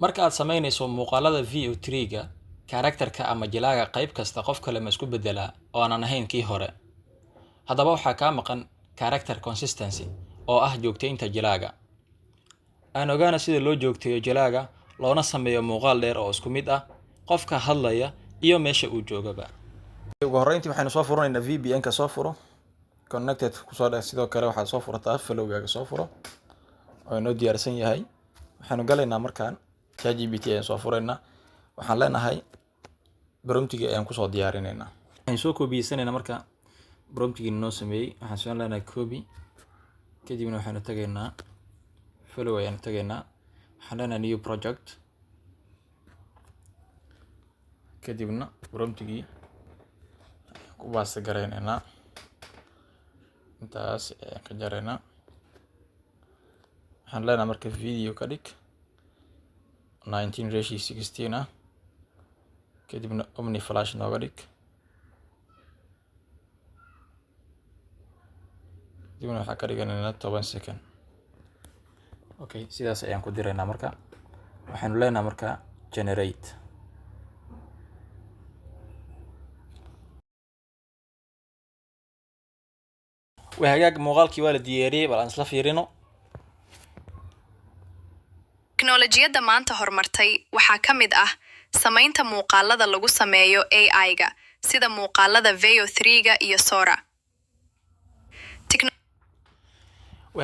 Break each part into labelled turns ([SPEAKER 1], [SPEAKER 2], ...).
[SPEAKER 1] Marka aad samaynayso muuqaalada VO3-ga, karakterka ama jilaaga qayb kasta qof kale ma isku beddelaa oo aanan ahayn kii hore. Haddaba waxaa kaa maqan character consistency oo ah joogteynta jilaaga. Aan ogaana sida loo joogteeyo jilaaga loona sameeyo muuqaal dheer oo isku mid ah qofka hadlaya iyo meesha uu joogaba. Ugu horreyntii waxaynu soo furanaynaa VPN-ka soo furo. Connected kusoo dheh sidoo kale waxaad soo furataa Flowgaaga soo furo oo inoo diyaarsan yahay. Waxaanu galaynaa markaan ChatGPT ayaan soo furaynaa. Waxaan leenahay promptiga ayaan kusoo diyaarinaynaa. Waxaan soo koobiyeysanayna marka promptiga noo sameeyay. Waxaan soo leenahay copy. Kadibna waxaanu tagaynaa Flow ayaan tagaynaa. Waxaan leenahay new project. Kadibna promptigi ku baasta garaynaynaa. Intaas ayaan ka jaraynaa. Waxaan leenahay marka video ka dhig 19:16 ah. Kadibna Omni Flash nooga dhig. Kadibna waxaan ka dhiganaynaa 10 second. Okay, sidaas ayaan ku diraynaa marka. Waxaanu leenahay marka generate. Hagaag muuqaalkii waa la diyaariyay bal aan isla fiirino.
[SPEAKER 2] Teknoolajiyadda maanta horumartay waxaa ka mid ah samaynta muuqaalada lagu sameeyo AI-ga sida muuqaalada VO3-ga iyo Sora.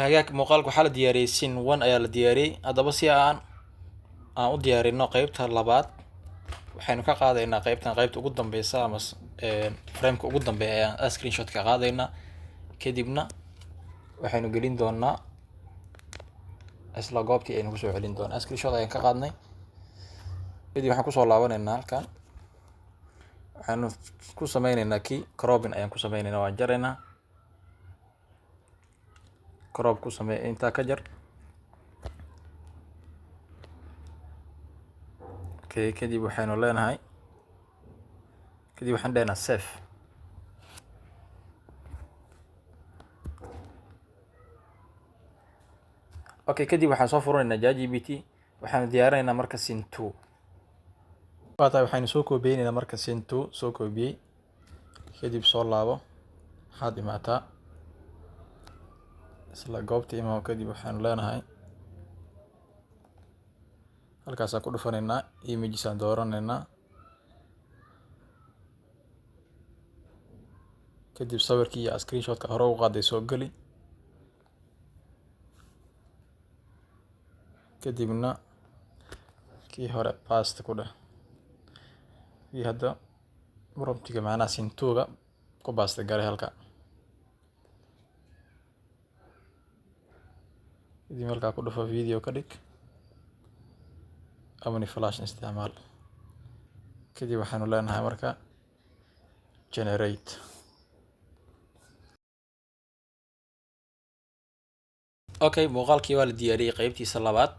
[SPEAKER 1] Hagaag muuqaalku waxaa la diyaariyay scene 1 ayaa la diyaariyay. Haddaba si aan u diyaarino qaybta labaad waxaynu ka qaadaynaa qaybta ugu dambeysa ama frame-ka ugu dambeeya ayaan screenshot ka qaadaynaa. Kadibna waxaynu gelin doonaa isla goobtii aynu kusoo celin doonaa. Screenshot ayaan ka qaadnay. Kadib waxaan kusoo laabanaynaa halkan. Waxaanu ku sameynaynaa key cropping ayaan ku sameynaynaa. Waan jaraynaa. Crop ku samee intaa ka jar. Okay, kadib waxaynu leenahay. Kadib waxaan leenahay save. Okay, kadib waxaan soo furanaynaa ChatGPT. Waxaanu diyaarinaynaa marka scene 2. Waxaynu soo koobiyeynaynaa marka scene 2 soo koobiyey. Kadib soo laabo. Waxaad imaataa isla goobtii imaw. Kadib waxaanu leenahay halkaasaan ku dhufanaynaa images aan dooranaynaa. Kadib sawirkii iyo screenshotka hore u qaaday soo gali. Kadibna kii hore paste ku dheh. Kii hadda promptiga macnaha scene 2-ga ku baasta garay halka. Kadib halkaa ku dhufo video ka dhig. Omni Flash isticmaal. Kadib waxaanu leenahay marka generate. Okay, muuqaalkii waa la diyaariyay qaybtiisa labaad.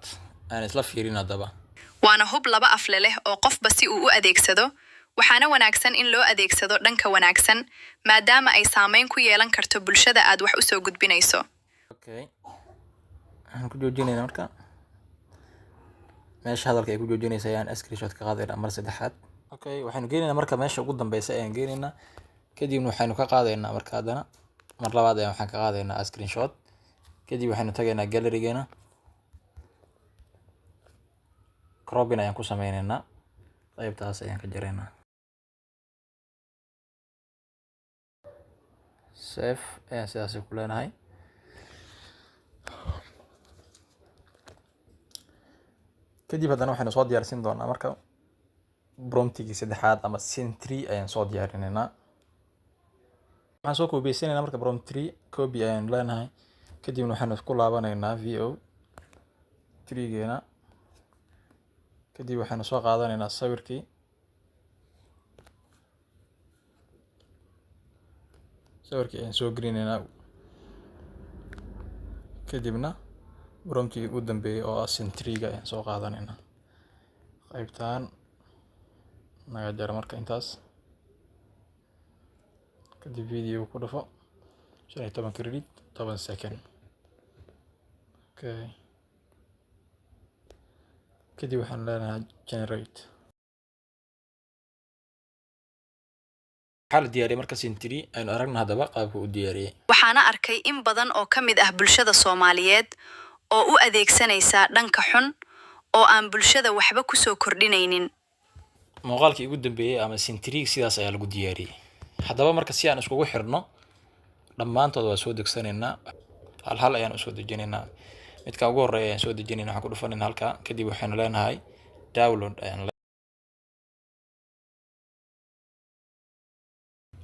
[SPEAKER 1] Aan isla fiirin haddaba.
[SPEAKER 2] Waana hub laba afle leh oo qofba si uu u adeegsado. Waxaana wanaagsan in loo adeegsado dhanka wanaagsan maadaama ay saameyn ku yeelan karto bulshada aad wax u soo gudbinayso.
[SPEAKER 1] Okay. Waxaan ku joojinaynaa marka. Meesha hadalka ay ku joojinaysa ayaan screenshot ka qaadaynaa mar saddexaad. Okay, waxaanu geenaynaa marka meesha ugu dambeysa ayaan geenaynaa. Kadibna waxaynu ka qaadaynaa marka haddana mar labaad ayaan waxaan ka qaadaynaa screenshot. Kadib waxaynu tagaynaa gallery-geena. Cropping ayaan ku sameynaynaa. Qaybtaas ayaan ka jaraynaa. Save ayaan sidaas ku leenahay. Kadib haddana waxaynu soo diyaarsin doonaa marka promptigii saddexaad ama scene 3 ayaan soo diyaarinaynaa. Waxaan soo koobiyeysanayna marka prompt 3 copy ayaan leenahay. Kadibna waxaanu ku laabanaynaa VO3-geena. Kadib waxaanu soo qaadanaynaa sawirkii. Sawirkii ayaan soo gelinaynaa. Kadibna promptigii ugu dambeeyay oo ah scene 3-ga ayaan soo qaadanaynaa. Qaybtaan naga jara marka intaas. Kadib video ku dhufo 15 credit 10 second. Okay. kadib waxaan leenahay generate. waxaa la diyaariyay marka sintiri aynu aragna haddaba qaabka u diyaariyay.
[SPEAKER 2] waxaana arkay in badan oo ka mid ah bulshada Soomaaliyeed oo u adeegsanaysa dhanka xun oo aan bulshada waxba ku soo kordhinaynin.
[SPEAKER 1] muuqaalkii ugu dambeeyay ama sintiri sidaas ayaa lagu diyaariyay. haddaba marka si aan iskugu xirno dhammaantood waa soo degsanaynaa hal ayaan usoo dejinaynaa. midka ugu horeeya ayaan soo dejinaynaa, waxaan ku dhufanaynaa halka, kadib waxaynu leenahay download ayaan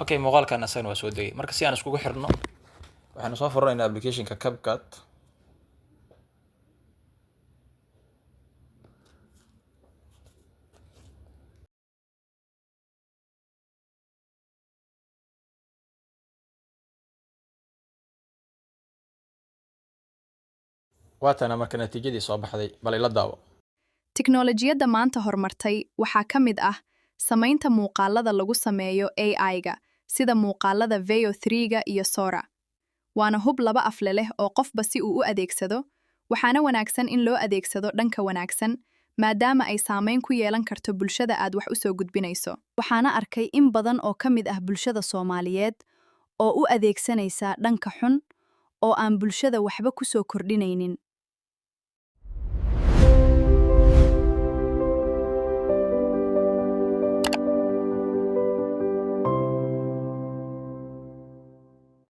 [SPEAKER 1] okay, muuqaalkan asagana waa soo degay. marka si aan iskugu xirno waxaanu soo furanaynaa applicationka CapCut. waatana marka natiijadii soo baxday, bal ila daawo.
[SPEAKER 2] Tiknoolajiyadda maanta horumartay waxaa ka mid ah samaynta muuqaalada lagu sameeyo AI-ga sida muuqaalada Veo 3-ga iyo Sora. waana hub laba afle leh oo qofba si uu u adeegsado, waxaana wanaagsan in loo adeegsado dhanka wanaagsan maadaama ay saameyn ku yeelan karto bulshada aad wax u soo gudbinayso. waxaana arkay in badan oo ka mid ah bulshada Soomaaliyeed oo u adeegsanaysa dhanka xun oo aan bulshada waxba ku soo kordhinaynin.